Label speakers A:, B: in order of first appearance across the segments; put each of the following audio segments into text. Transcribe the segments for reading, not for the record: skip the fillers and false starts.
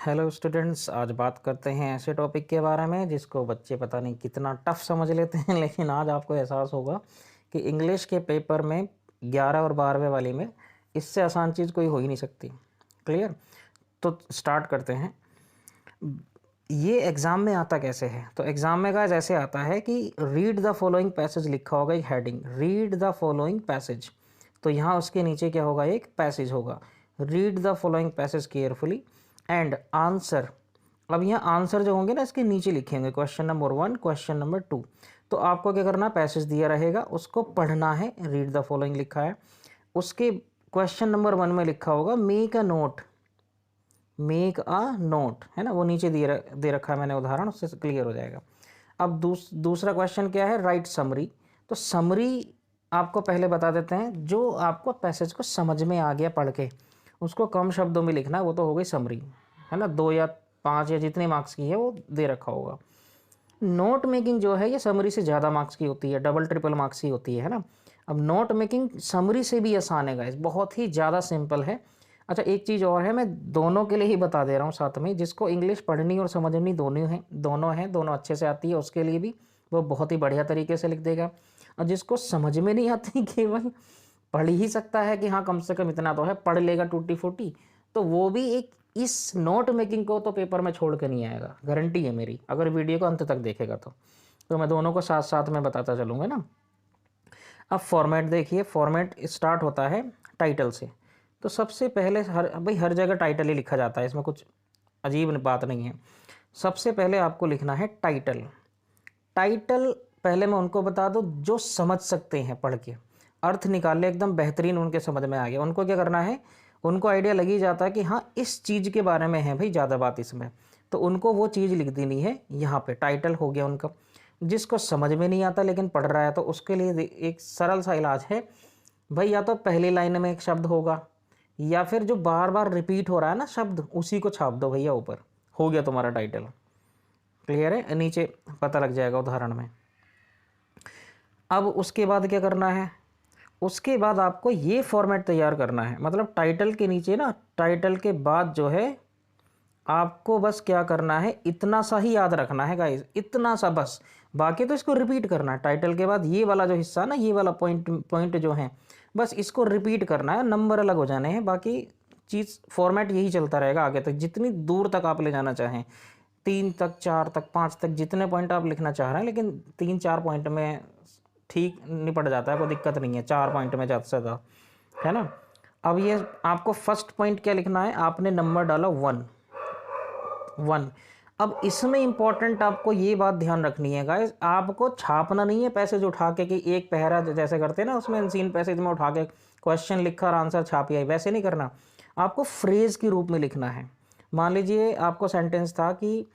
A: Hello students, आज बात करते हैं ऐसे टॉपिक के बारे में जिसको बच्चे पता नहीं कितना टफ समझ लेते हैं लेकिन आज आपको एहसास होगा कि इंग्लिश के पेपर में 11 और 12वें वाली में इससे आसान चीज़ कोई हो ही नहीं सकती। क्लियर? तो स्टार्ट करते हैं। ये एग्ज़ाम में आता कैसे है? तो एग्ज़ाम में गाइस ऐसे आता है कि रीड द फॉलोइंग पैसेज लिखा होगा, एक heading, read the following passage. तो यहाँ उसके नीचे क्या होगा, एक पैसेज होगा, read the following passage carefully and answer. अब यहाँ आंसर जो होंगे ना इसके नीचे लिखेंगे, क्वेश्चन नंबर 1, क्वेश्चन नंबर 2। तो आपको क्या करना, पैसेज दिया रहेगा उसको पढ़ना है, रीड द फॉलोइंग लिखा है, उसके क्वेश्चन नंबर 1 में लिखा होगा make a note, make a note, है ना, वो नीचे दे रखा है मैंने उदाहरण, उससे क्लियर हो जाएगा। अब दूसरा क्वेश्चन क्या है, राइट समरी। तो समरी आपको पहले बता देते हैं, जो आपको पैसेज को समझ में आ गया पढ़ के उसको कम शब्दों में लिखना है, वो तो हो गई समरी, है ना, 2 या 5 या जितने मार्क्स की है वो दे रखा होगा। नोट मेकिंग जो है ये समरी से ज़्यादा मार्क्स की होती है, डबल ट्रिपल मार्क्स की होती है ना। अब नोट मेकिंग समरी से भी आसान है गाइस, बहुत ही ज़्यादा सिंपल है। अच्छा, एक चीज़ और है, मैं दोनों के लिए ही बता दे रहा हूँ साथ में, जिसको इंग्लिश पढ़नी और समझनी दोनों अच्छे से आती है उसके लिए भी वो बहुत ही बढ़िया तरीके से लिख देगा। और जिसको समझ में नहीं आती कि भाई पढ़ ही सकता है कि हाँ कम से कम इतना तो है, पढ़ लेगा टूटी फूटी, तो वो भी एक इस नोट मेकिंग को तो पेपर में छोड़ के नहीं आएगा, गारंटी है मेरी, अगर वीडियो को अंत तक देखेगा तो मैं दोनों को साथ साथ में बताता चलूँगा ना। अब फॉर्मेट देखिए, फॉर्मेट स्टार्ट होता है टाइटल से। तो सबसे पहले हर जगह टाइटल ही लिखा जाता है, इसमें कुछ अजीब बात नहीं है। सबसे पहले आपको लिखना है टाइटल। टाइटल पहले मैं उनको बता दूं जो समझ सकते हैं, पढ़ के अर्थ निकाल ले एकदम बेहतरीन, उनके समझ में आ गया, उनको क्या करना है, उनको आइडिया लग ही जाता है कि हाँ इस चीज़ के बारे में है भाई ज़्यादा बात इसमें, तो उनको वो चीज़ लिख देनी है यहाँ पे, टाइटल हो गया उनका। जिसको समझ में नहीं आता लेकिन पढ़ रहा है तो उसके लिए एक सरल सा इलाज है भाई, या तो पहली लाइन में एक शब्द होगा या फिर जो बार बार रिपीट हो रहा है ना शब्द, उसी को छाप दो भैया ऊपर, हो गया तुम्हारा टाइटल। क्लियर है? नीचे पता लग जाएगा उदाहरण में। अब उसके बाद क्या करना है, उसके बाद आपको ये फॉर्मेट तैयार करना है, मतलब टाइटल के नीचे ना, टाइटल के बाद जो है आपको बस क्या करना है, इतना सा ही याद रखना है गाइस, इतना सा बस, बाकी तो इसको रिपीट करना है। टाइटल के बाद ये वाला जो हिस्सा ना, ये वाला पॉइंट जो है, बस इसको रिपीट करना है, नंबर अलग हो जाने हैं, बाकी चीज़ फॉर्मेट यही चलता रहेगा आगे तक, जितनी दूर तक आप ले जाना चाहें, 3 तक, 4 तक, 5 तक, जितने पॉइंट आप लिखना चाह रहे हैं, लेकिन 3-4 पॉइंट में ठीक निपट जाता है, कोई दिक्कत नहीं है, 4 पॉइंट में ज़्यादा से ज़्यादा, है ना। अब ये आपको फर्स्ट पॉइंट क्या लिखना है, आपने नंबर डाला 1। अब इसमें इंपॉर्टेंट आपको ये बात ध्यान रखनी है गाइस, आपको छापना नहीं है पैसेज उठा के कि एक पहरा जैसे करते हैं ना, उसमें अनसीन पैसेज में उठा के क्वेश्चन लिखा और आंसर छापिया, वैसे नहीं करना, आपको फ्रेज के रूप में लिखना है। मान लीजिए आपको सेंटेंस था कि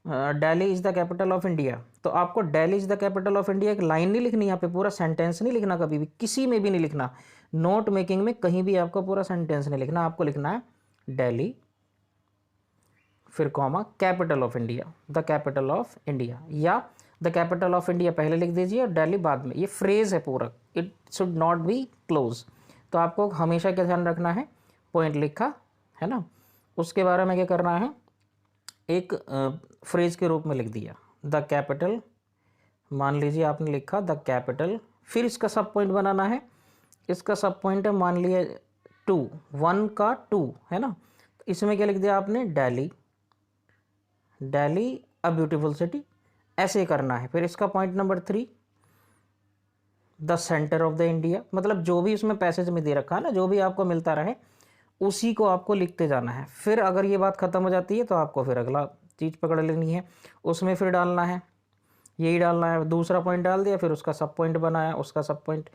A: Delhi is the capital of India, तो आपको Delhi is the capital of India एक लाइन नहीं लिखनी, यहाँ पे पूरा सेंटेंस नहीं लिखना, कभी भी किसी में भी नहीं लिखना, नोट मेकिंग में कहीं भी आपको पूरा सेंटेंस नहीं लिखना, आपको लिखना है दिल्ली फिर comma capital of India, the capital of India, या द कैपिटल ऑफ इंडिया पहले लिख दीजिए और दिल्ली बाद में, ये फ्रेज है पूरा, it should not be close. तो आपको हमेशा क्या ध्यान रखना है, पॉइंट लिखा है ना, उसके बारे में क्या करना है, एक फ्रेज के रूप में लिख दिया, द कैपिटल, मान लीजिए आपने लिखा द कैपिटल, फिर इसका सब पॉइंट बनाना है, इसका सब पॉइंट है मान लिया 2, 1 का 2, है ना, तो इसमें क्या लिख दिया आपने, Delhi, Delhi a beautiful city, ऐसे करना है। फिर इसका point number 3, the centre of the India, मतलब जो भी उसमें पैसेज में दे रखा है ना, जो भी आपको मिलता रहे उसी को आपको लिखते जाना है। फिर अगर ये बात ख़त्म हो जाती है तो आपको फिर अगला चीज़ पकड़ लेनी है, उसमें फिर डालना है, यही डालना है, दूसरा पॉइंट डाल दिया, फिर उसका सब पॉइंट बनाया, उसका सब पॉइंट,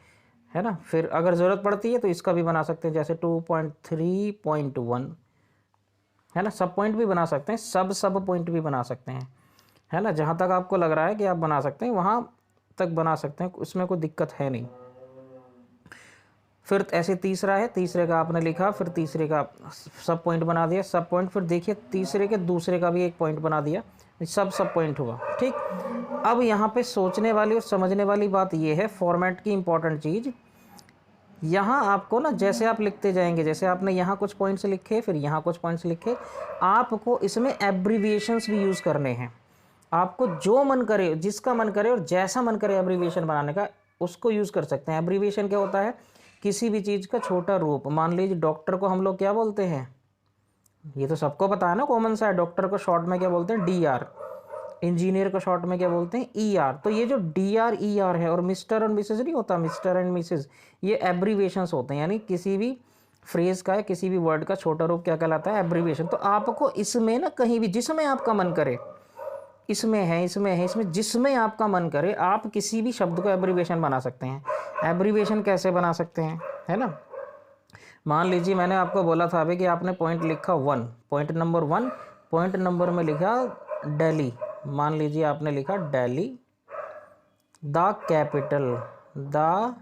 A: है ना। फिर अगर ज़रूरत पड़ती है तो इसका भी बना सकते हैं, जैसे 2.3.1, है ना, सब पॉइंट भी बना सकते हैं, सब पॉइंट भी बना सकते हैं, है ना, जहाँ तक आपको लग रहा है कि आप बना सकते हैं वहाँ तक बना सकते हैं, उसमें कोई दिक्कत है नहीं। फिर ऐसे तीसरा है, तीसरे का आपने लिखा, फिर तीसरे का सब पॉइंट बना दिया, सब पॉइंट, फिर देखिए तीसरे के दूसरे का भी एक पॉइंट बना दिया, सब पॉइंट हुआ, ठीक। अब यहाँ पे सोचने वाली और समझने वाली बात ये है, फॉर्मेट की इंपॉर्टेंट चीज़, यहाँ आपको ना जैसे आप लिखते जाएंगे, जैसे आपने यहाँ कुछ पॉइंट्स लिखे फिर यहाँ कुछ पॉइंट्स लिखे, आपको इसमें एब्रीविएशंस भी यूज़ करने हैं। आपको जो मन करे, जिसका मन करे और जैसा मन करे एब्रीविएशन बनाने का, उसको यूज़ कर सकते हैं। एब्रीविएशन क्या होता है? किसी भी चीज़ का छोटा रूप। मान लीजिए डॉक्टर को हम लोग क्या बोलते हैं, ये तो सबको पता है ना, कॉमन सा है। डॉक्टर को शॉर्ट में क्या बोलते हैं? DR। इंजीनियर को शॉर्ट में क्या बोलते हैं? ER। तो ये जो DR ER है, और मिस्टर और मिसेज नहीं होता, मिस्टर एंड मिसेज, ये एब्रीविएशंस होते हैं। यानी किसी भी फ्रेज का, किसी भी वर्ड का छोटा रूप क्या कहलाता है? एब्रीविएशन। तो आपको इसमें ना कहीं भी जिसमें आपका मन करे, इसमें है, इसमें है, इसमें जिसमें आपका मन करे, आप किसी भी शब्द को एब्रीविएशन बना सकते हैं। एब्रीविएशन कैसे बना सकते हैं, है ना? मान लीजिए मैंने आपको बोला था अभी कि आपने पॉइंट लिखा 1, पॉइंट नंबर 1, पॉइंट नंबर में लिखा दिल्ली। मान लीजिए आपने लिखा Delhi the capital, the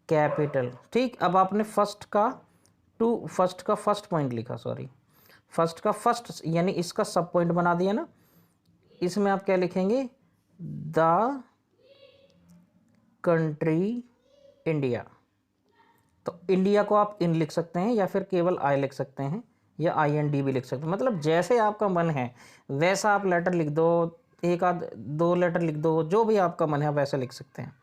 A: capital. ठीक, अब आपने फर्स्ट का फर्स्ट पॉइंट लिखा, सॉरी, फर्स्ट का फर्स्ट यानी इसका सब पॉइंट बना दिया ना। इसमें आप क्या लिखेंगे? The country India. तो इंडिया को आप इन लिख सकते हैं या फिर केवल आई लिख सकते हैं, या IND भी लिख सकते हैं। मतलब जैसे आपका मन है वैसा आप लेटर लिख दो, एक आध 2 लेटर लिख दो, जो भी आपका मन है वैसे लिख सकते हैं।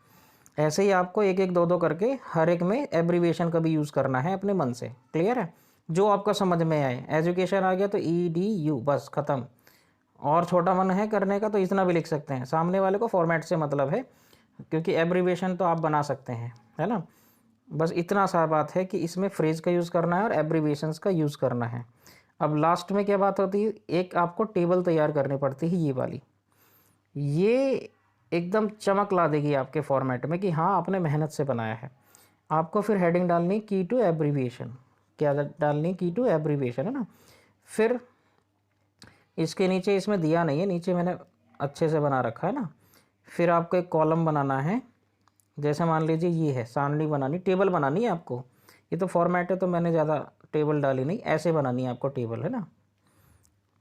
A: ऐसे ही आपको एक एक 2 करके हर एक में एब्रीविएशन का भी यूज़ करना है अपने मन से। क्लियर है? जो आपका समझ में आए। एजुकेशन आ गया तो EDU, बस ख़त्म। और छोटा मन है करने का तो इतना भी लिख सकते हैं। सामने वाले को फॉर्मेट से मतलब है, क्योंकि एब्रीविएशन तो आप बना सकते हैं, है ना? बस इतना सा बात है कि इसमें फ्रेज का यूज़ करना है और एब्रीविएशंस का यूज़ करना है। अब लास्ट में क्या बात होती है? एक आपको टेबल तैयार करनी पड़ती है, ये वाली। ये एकदम चमक ला देगी आपके फॉर्मेट में कि हाँ आपने मेहनत से बनाया है। आपको फिर हेडिंग डालनी की टू एब्रीविएशन। क्या डालनी? की टू एब्रीविएशन, है ना? फिर इसके नीचे, इसमें दिया नहीं है, नीचे मैंने अच्छे से बना रखा है ना। फिर आपको एक कॉलम बनाना है। जैसे मान लीजिए ये है, सारणी बनानी, टेबल बनानी है आपको। ये तो फॉर्मेट है तो मैंने ज़्यादा टेबल डाली नहीं, ऐसे बनानी है आपको टेबल, है ना?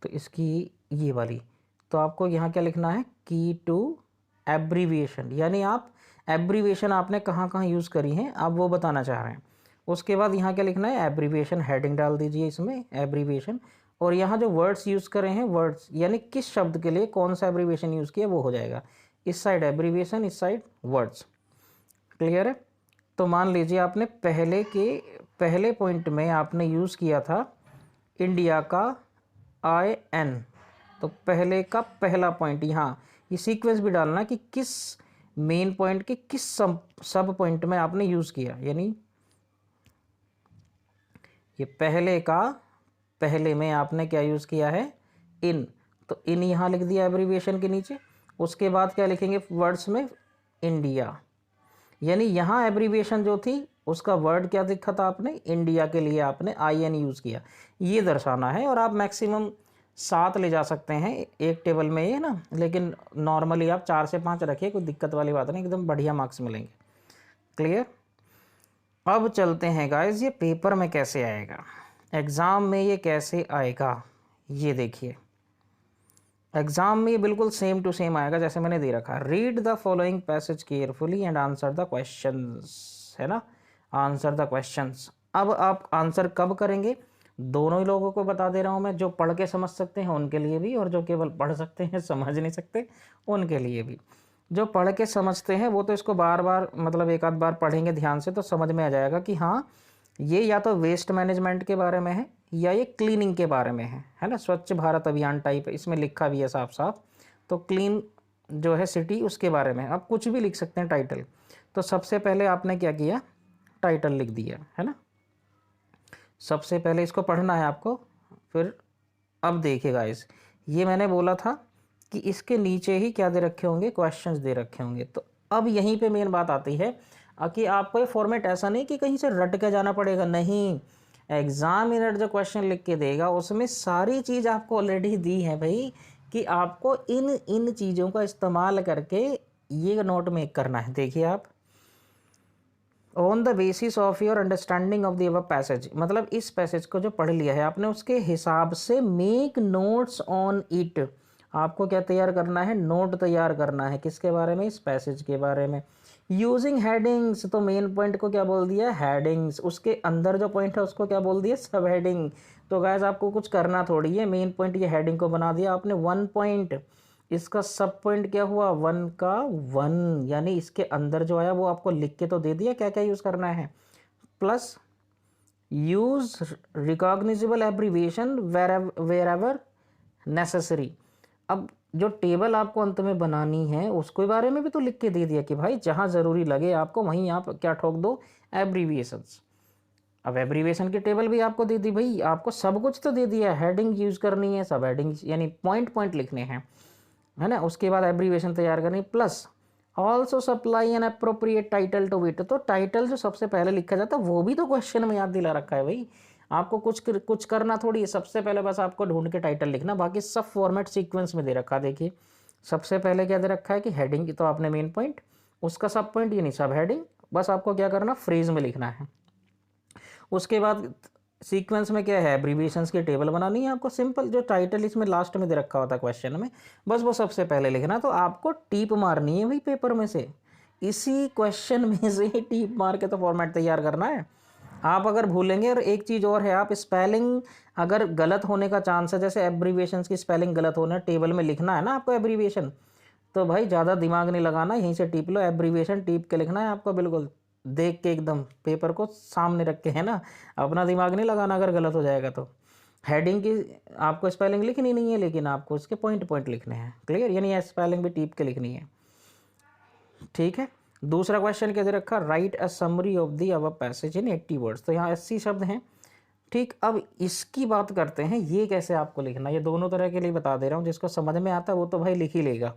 A: तो इसकी ये वाली, तो आपको यहाँ क्या लिखना है? की टू एब्रीविएशन। यानी आप एब्रीविएशन आपने कहाँ कहाँ यूज़ करी हैं आप वो बताना चाह रहे हैं। उसके बाद यहाँ क्या लिखना है? एब्रीविएशन। हेडिंग डाल दीजिए इसमें एब्रीविएशन। और यहाँ जो वर्ड्स यूज़ करें हैं, वर्ड्स यानी किस शब्द के लिए कौन सा एब्रीविएशन यूज़ किया वो हो जाएगा। इस साइड एब्रीविएशन, इस साइड वर्ड्स। क्लियर है? तो मान लीजिए आपने पहले पॉइंट में आपने यूज़ किया था इंडिया का IN। तो पहले का पहला पॉइंट, यहाँ ये सीक्वेंस भी डालना कि किस मेन पॉइंट के किस सब पॉइंट में आपने यूज़ किया। यानी ये पहले में आपने क्या यूज़ किया है? इन। तो इन यहाँ लिख दिया एब्रीविएशन के नीचे। उसके बाद क्या लिखेंगे वर्ड्स में? इंडिया। यानी यहाँ एब्रीविएशन जो थी उसका वर्ड क्या दिखा था आपने? इंडिया के लिए आपने IN यूज़ किया, ये दर्शाना है। और आप मैक्सिमम 7 ले जा सकते हैं एक टेबल में, ये ना, लेकिन नॉर्मली आप 4 से 5 रखिए, कोई दिक्कत वाली बात नहीं, एकदम बढ़िया मार्क्स मिलेंगे। क्लियर? अब चलते हैं गाइस, ये पेपर में कैसे आएगा, एग्ज़ाम में ये कैसे आएगा। ये देखिए एग्जाम में ये बिल्कुल सेम टू सेम आएगा जैसे मैंने दे रखा है। Read the following passage carefully and answer the questions, है ना? Answer the questions. अब आप आंसर कब करेंगे? दोनों ही लोगों को बता दे रहा हूँ मैं, जो पढ़ के समझ सकते हैं उनके लिए भी, और जो केवल पढ़ सकते हैं समझ नहीं सकते उनके लिए भी। जो पढ़ के समझते हैं वो तो इसको बार बार, मतलब एक आध बार पढ़ेंगे ध्यान से तो समझ में आ जाएगा कि हाँ ये या तो वेस्ट मैनेजमेंट के बारे में है या ये क्लीनिंग के बारे में है ना? स्वच्छ भारत अभियान टाइप इसमें लिखा भी है साफ साफ। तो क्लीन जो है सिटी उसके बारे में, आप कुछ भी लिख सकते हैं टाइटल। तो सबसे पहले आपने क्या किया? टाइटल लिख दिया, है ना? सबसे पहले इसको पढ़ना है आपको। फिर अब देखिएगा ये मैंने बोला था कि इसके नीचे ही क्या दे रखे होंगे? क्वेश्चंस दे रखे होंगे। तो अब यहीं पे मेन बात आती है कि आपको ये फॉर्मेट ऐसा नहीं कि कहीं से रट के जाना पड़ेगा, नहीं। एग्जामिनर जो क्वेश्चन लिख के देगा उसमें सारी चीज़ आपको ऑलरेडी दी है भाई, कि आपको इन चीज़ों का इस्तेमाल करके ये नोट मेक करना है। देखिए आप, on the basis of your understanding of the above passage, मतलब इस पैसेज को जो पढ़ लिया है आपने उसके हिसाब से मेक नोट्स ऑन इट। आपको क्या तैयार करना है? नोट तैयार करना है। किसके बारे में? इस पैसेज के बारे में। यूजिंग हेडिंग्स, तो मेन पॉइंट को क्या बोल दिया, हेडिंग्स। उसके अंदर जो पॉइंट है उसको क्या बोल दिया, सब हेडिंग। तो गाइस आपको कुछ करना थोड़ी है, मेन पॉइंट ये हेडिंग को बना दिया आपने 1 पॉइंट, इसका सब पॉइंट क्या हुआ 1 का 1, यानी इसके अंदर जो आया वो आपको लिख के तो दे दिया क्या क्या यूज़ करना है। Plus use recognizable abbreviation where ever necessary. अब जो टेबल आपको अंत में बनानी है उसके बारे में भी तो लिख के दे दिया कि भाई जहाँ ज़रूरी लगे आपको वहीं आप क्या ठोक दो, एब्रीविएशंस। अब एब्रीविएशन की टेबल भी आपको दे दी, भाई आपको सब कुछ तो दे दिया, हेडिंग यूज़ करनी है, सब हेडिंग यानी पॉइंट पॉइंट लिखने हैं, है ना। उसके बाद एब्रीविएशन तैयार करनी, plus also supply an appropriate title to it. तो टाइटल जो सबसे पहले लिखा जाता है वो भी तो क्वेश्चन में याद दिला रखा है भाई, आपको कुछ करना थोड़ी है, सबसे पहले बस आपको ढूंढ के टाइटल लिखना, बाकी सब फॉर्मेट सीक्वेंस में दे रखा। देखिए सबसे पहले क्या दे रखा है कि हेडिंग, तो आपने मेन पॉइंट, उसका सब पॉइंट यानी सब हेडिंग, बस आपको क्या करना फ्रेज में लिखना है। उसके बाद सीक्वेंस में क्या है, एब्रीविएशंस की टेबल बनानी है आपको, सिंपल जो टाइटल इसमें लास्ट में दे रखा होता है क्वेश्चन में, बस वो सबसे पहले लिखना। तो आपको टीप मारनी है भाई पेपर में से, इसी क्वेश्चन में से ही टीप मार के तो फॉर्मेट तैयार करना है। आप अगर भूलेंगे, और एक चीज़ और है, आप स्पेलिंग अगर गलत होने का चांस है, जैसे एब्रीविएशंस की स्पेलिंग गलत होना, टेबल में लिखना है ना आपको एब्रीविएशन, तो भाई ज़्यादा दिमाग नहीं लगाना, यहीं से टीप लो, एब्रीविएशन टीप के लिखना है आपको, बिल्कुल देख के एकदम पेपर को सामने रख के, है ना, अपना दिमाग नहीं लगाना अगर गलत हो जाएगा तो। हेडिंग की आपको स्पेलिंग लिखनी नहीं है, लेकिन आपको उसके पॉइंट पॉइंट लिखने हैं, क्लियर, यानी स्पेलिंग भी टीप के लिखनी है, ठीक है। दूसरा क्वेश्चन क्या दे रखा, right a summary of the above passage in 80 words. तो यहाँ 80 शब्द हैं, ठीक। अब इसकी बात करते हैं, ये कैसे आपको लिखना, ये दोनों तरह के लिए बता दे रहा हूँ, जिसको समझ में आता है वो तो भाई लिख ही लेगा,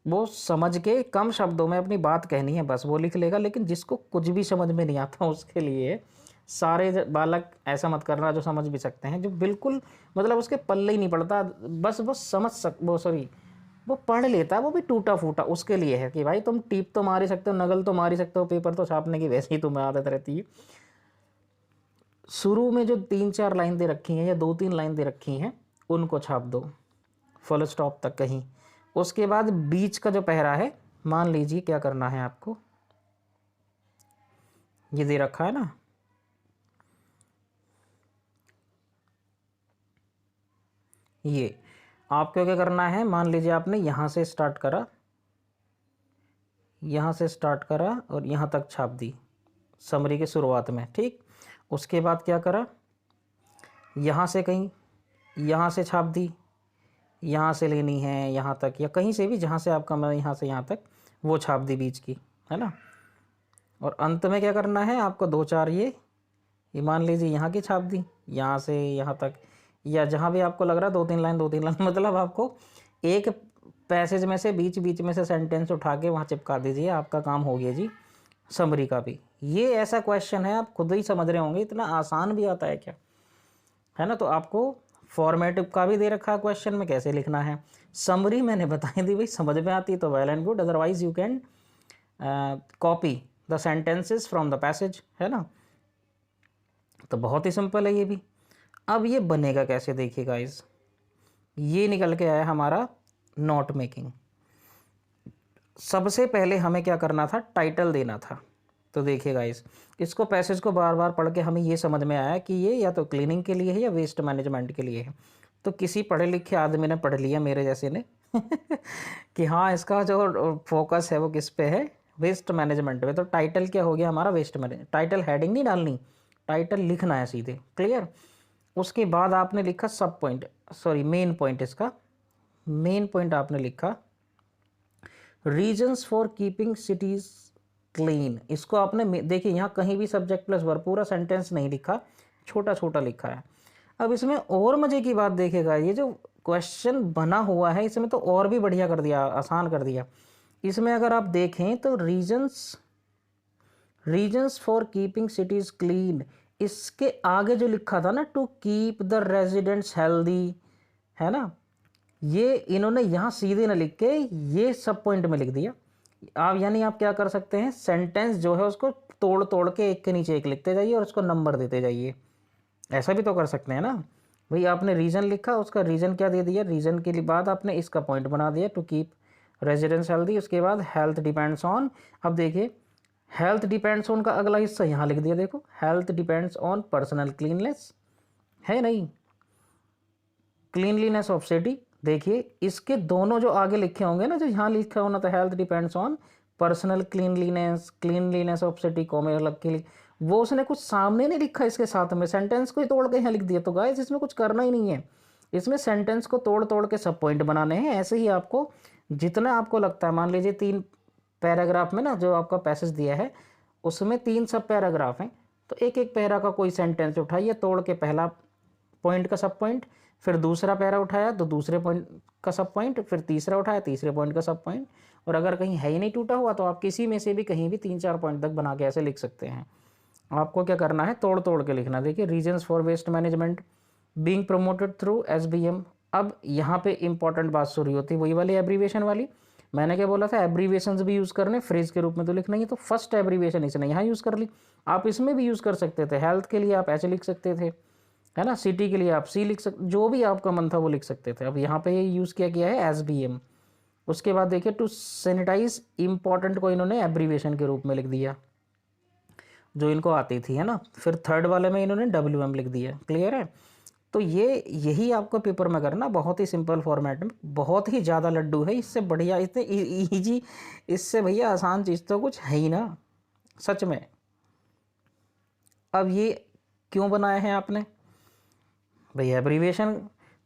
A: वो समझ के कम शब्दों में अपनी बात कहनी है बस वो लिख लेगा, लेकिन जिसको कुछ भी समझ में नहीं आता उसके लिए सारे बालक ऐसा मत करना, जो समझ भी सकते हैं, जो बिल्कुल मतलब उसके पल्ले ही नहीं पड़ता, बस वो समझ सक वो सॉरी वो पढ़ लेता है, वो भी टूटा फूटा, उसके लिए है कि भाई तुम टीप तो मार ही सकते हो, नकल तो मार ही सकते हो, पेपर तो छापने की वैसे ही तुम्हें आदत रहती है। शुरू में जो 3-4 लाइन दे रखी हैं या 2-3 लाइन दे रखी हैं उनको छाप दो फुल स्टॉप तक कहीं। उसके बाद बीच का जो पहरा है, मान लीजिए क्या करना है आपको, ये दे रखा है ना, ये आपको क्या करना है, मान लीजिए आपने यहाँ से स्टार्ट करा, यहाँ से स्टार्ट करा और यहाँ तक छाप दी समरी के शुरुआत में, ठीक। उसके बाद क्या करा, यहाँ से कहीं यहाँ से छाप दी, यहाँ से लेनी है यहाँ तक, या कहीं से भी जहाँ से आपका मैं यहाँ से यहाँ तक वो छाप दी बीच की, है ना। और अंत में क्या करना है आपको, 2-4 ये मान लीजिए यहाँ की छाप दी, यहाँ से यहाँ तक, या जहाँ भी आपको लग रहा है 2-3 लाइन 2-3 लाइन मतलब आपको एक पैसेज में से बीच बीच में से सेंटेंस उठा के वहाँ चिपका दीजिए, आपका काम हो गया जी समरी का भी। ये ऐसा क्वेश्चन है, आप खुद ही समझ रहे होंगे, इतना आसान भी आता है क्या, है ना। तो आपको फॉर्मेटिव का भी दे रखा है क्वेश्चन में, कैसे लिखना है। समरी मैंने बताई दी भाई, समझ में आती है तो well and good, otherwise you can copy the sentences from the passage, है ना। तो बहुत ही सिंपल है ये भी। अब ये बनेगा कैसे, देखिए गाइस, ये निकल के आया हमारा नोट मेकिंग। सबसे पहले हमें क्या करना था, टाइटल देना था। तो देखिए गाइस, इसको पैसेज को बार बार पढ़ के हमें ये समझ में आया कि ये या तो क्लीनिंग के लिए है या वेस्ट मैनेजमेंट के लिए है। तो किसी पढ़े लिखे आदमी ने पढ़ लिया मेरे जैसे ने कि हाँ इसका जो फोकस है वो किस पे है, वेस्ट मैनेजमेंट पे। तो टाइटल क्या हो गया हमारा, वेस्ट मैनेजमेंट। टाइटल हेडिंग नहीं डालनी, टाइटल लिखना है सीधे, क्लियर। उसके बाद आपने लिखा सब पॉइंट, सॉरी मेन पॉइंट, इसका मेन पॉइंट आपने लिखा regions for keeping cities clean. इसको आपने देखिए यहाँ कहीं भी सब्जेक्ट प्लस वर्ब, पूरा सेंटेंस नहीं लिखा, छोटा छोटा लिखा है। अब इसमें और मज़े की बात देखेगा, ये जो क्वेश्चन बना हुआ है इसमें तो और भी बढ़िया कर दिया, आसान कर दिया। इसमें अगर आप देखें तो reasons for keeping cities clean, इसके आगे जो लिखा था ना, to keep the residents healthy, है ना, ये इन्होंने यहाँ सीधे ना लिख के ये सब पॉइंट में लिख दिया। आप यानी आप क्या कर सकते हैं, सेंटेंस जो है उसको तोड़ तोड़ के एक के नीचे एक लिखते जाइए और उसको नंबर देते जाइए, ऐसा भी तो कर सकते हैं ना। भाई आपने रीज़न लिखा, उसका रीज़न क्या दे दिया, रीज़न के लिए बाद आपने इसका पॉइंट बना दिया, टू कीप रेजिडेंस हेल्दी, उसके बाद हेल्थ डिपेंड्स ऑन, अब देखिए हेल्थ डिपेंड्स ऑन का अगला हिस्सा यहाँ लिख दिया, देखो health depends on personal cleanness, है नहीं, क्लीनलीनेस ऑफ सिटी। देखिए इसके दोनों जो आगे लिखे होंगे ना, जो यहाँ लिखा होना था health depends on personal cleanliness, cleanliness of city कॉमे अलग के लिए, वो उसने कुछ सामने नहीं लिखा इसके साथ में, सेंटेंस को ही तोड़ के यहाँ लिख दिया। तो गाइस इसमें कुछ करना ही नहीं है, इसमें सेंटेंस को तोड़ तोड़ के सब पॉइंट बनाने हैं। ऐसे ही आपको जितना आपको लगता है, मान लीजिए 3 पैराग्राफ में ना जो आपका पैसेज दिया है उसमें 3 सब पैराग्राफ हैं, तो एक एक पैरा का कोई सेंटेंस उठाइए तोड़ के, पहला पॉइंट का सब पॉइंट, फिर दूसरा पैरा उठाया तो दूसरे पॉइंट का सब पॉइंट, फिर तीसरा उठाया तीसरे पॉइंट का सब पॉइंट, और अगर कहीं है ही नहीं टूटा हुआ तो आप किसी में से भी कहीं भी 3-4 पॉइंट तक बना के ऐसे लिख सकते हैं। आपको क्या करना है, तोड़ तोड़ के लिखना। देखिए reasons for waste management being promoted through SBM। अब यहाँ पे इंपॉर्टेंट बात शुरू होती है, वही वाली एब्रीविएशन वाली। मैंने क्या बोला था, एब्रीविएशंस भी यूज़ करने, फ्रेज के रूप में तो लिखना ही है, तो फर्स्ट एब्रीविएशन इसने यहाँ यूज़ कर ली। आप इसमें भी यूज़ कर सकते थे, हेल्थ के लिए आप ऐसे लिख सकते थे, है ना, सिटी के लिए आप सी लिख सकते, जो भी आपका मन था वो लिख सकते थे। अब यहाँ पे ये यूज़ किया गया है SBM। उसके बाद देखिए टू सैनिटाइज, इंपॉर्टेंट को इन्होंने एब्रीविएशन के रूप में लिख दिया जो इनको आती थी, है ना। फिर थर्ड वाले में इन्होंने WM लिख दिया। क्लियर है। तो यही आपको पेपर में करना, बहुत ही सिंपल फॉर्मेट में, बहुत ही ज़्यादा लड्डू है, इससे बढ़िया, इतने ईजी, इससे भैया आसान चीज़ तो कुछ है ही ना सच में। अब ये क्यों बनाए हैं आपने भैया एब्रीविएशन,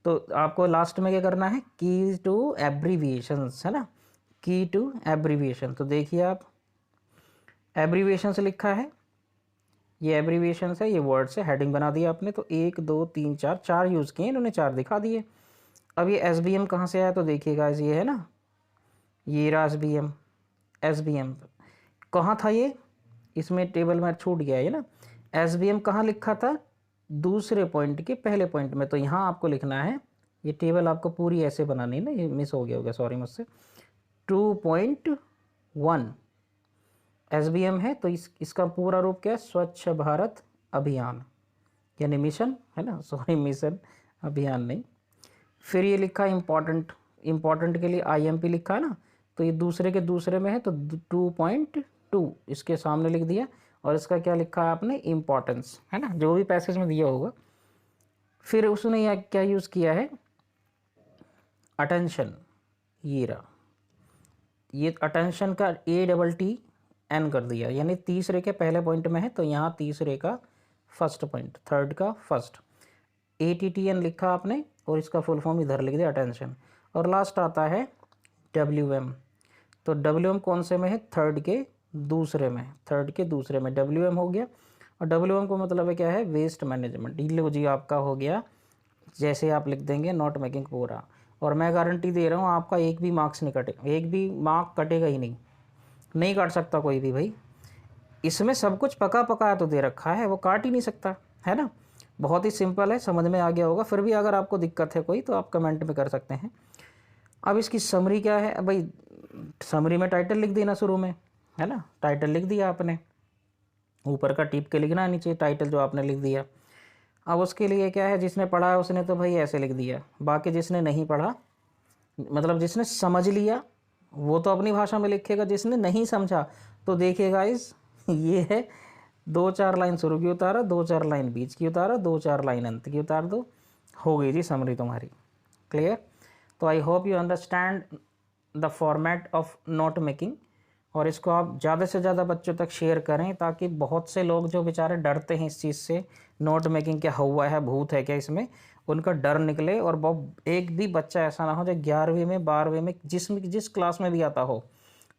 A: तो आपको लास्ट में क्या करना है, की टू एब्रीविएशंस, है ना, की टू एब्रीविएशन। तो देखिए आप एब्रीविएशन से लिखा है, ये एब्रीविएशन है, ये वर्ड से हेडिंग बना दिया आपने, तो 1 2 3 4 4 यूज़ किए इन्होंने, 4 दिखा दिए। अब ये SBM कहाँ से आया, तो देखिएगा ये है ना, ये रहा SBM कहाँ था ये, इसमें टेबल में छूट गया है ना। SBM कहाँ लिखा था, दूसरे पॉइंट के पहले पॉइंट में, तो यहाँ आपको लिखना है, ये टेबल आपको पूरी ऐसे बनानी है ना, ये मिस हो गया होगा, सॉरी मुझसे। 2.1 SBM है, तो इसका पूरा रूप क्या है, स्वच्छ भारत अभियान, यानी मिशन, है ना, सॉरी मिशन, अभियान नहीं। फिर ये लिखा इम्पॉर्टेंट के लिए IMP लिखा है ना, तो ये दूसरे के दूसरे में है, तो 2.2 इसके सामने लिख दिया, और इसका क्या लिखा है आपने, इम्पॉर्टेंस, है ना, जो भी पैसेज में दिया होगा। फिर उसने यह क्या यूज़ किया है, अटेंशन, ये रहा, ये अटेंशन का ATTN कर दिया, यानी तीसरे के पहले पॉइंट में है, तो यहाँ तीसरे का फर्स्ट पॉइंट, थर्ड का फर्स्ट, ATTN लिखा आपने, और इसका फुल फॉर्म इधर लिख दिया, अटेंशन। और लास्ट आता है WM, तो WM कौन से में है, थर्ड के दूसरे में WM हो गया। और WM को मतलब है क्या है, वेस्ट मैनेजमेंट। लो जी आपका हो गया, जैसे आप लिख देंगे नोट मेकिंग पूरा, और मैं गारंटी दे रहा हूँ आपका एक भी मार्क्स नहीं कटेगा, एक भी मार्क कटेगा ही नहीं काट सकता कोई भी भाई, इसमें सब कुछ पका पकाया तो दे रखा है, वो काट ही नहीं सकता, है ना। बहुत ही सिंपल है, समझ में आ गया होगा। फिर भी अगर आपको दिक्कत है कोई तो आप कमेंट में कर सकते हैं। अब इसकी समरी क्या है भाई, समरी में टाइटल लिख देना शुरू में, है ना, टाइटल लिख दिया आपने, ऊपर का टिप के लिखना है, नीचे टाइटल जो आपने लिख दिया। अब उसके लिए क्या है, जिसने पढ़ा है उसने तो भाई ऐसे लिख दिया, बाकी जिसने नहीं पढ़ा, मतलब जिसने समझ लिया वो तो अपनी भाषा में लिखेगा, जिसने नहीं समझा तो देखिएगा इस ये है 2-4 लाइन शुरू की उतारा, 2-4 लाइन बीच की उतारा, 2-4 लाइन अंत की उतार दो, हो गई जी समरी तुम्हारी। क्लियर। तो I hope you understand the format of note making, और इसको आप ज़्यादा से ज़्यादा बच्चों तक शेयर करें, ताकि बहुत से लोग जो बेचारे डरते हैं इस चीज़ से, नोट मेकिंग क्या हुआ है, भूत है क्या इसमें, उनका डर निकले। और बहुत एक भी बच्चा ऐसा ना हो जो 11वीं में 12वीं में जिस क्लास में भी आता हो,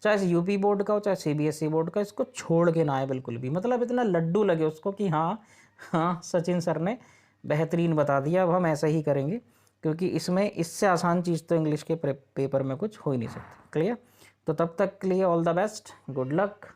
A: चाहे UP बोर्ड का हो चाहे CBSE बोर्ड का, इसको छोड़ के ना आए बिल्कुल भी, मतलब इतना लड्डू लगे उसको कि हाँ सचिन सर ने बेहतरीन बता दिया, अब हम ऐसा ही करेंगे, क्योंकि इसमें इससे आसान चीज़ तो इंग्लिश के पेपर में कुछ हो ही नहीं सकती। क्लियर। तो तब तक के लिए all the best, good luck.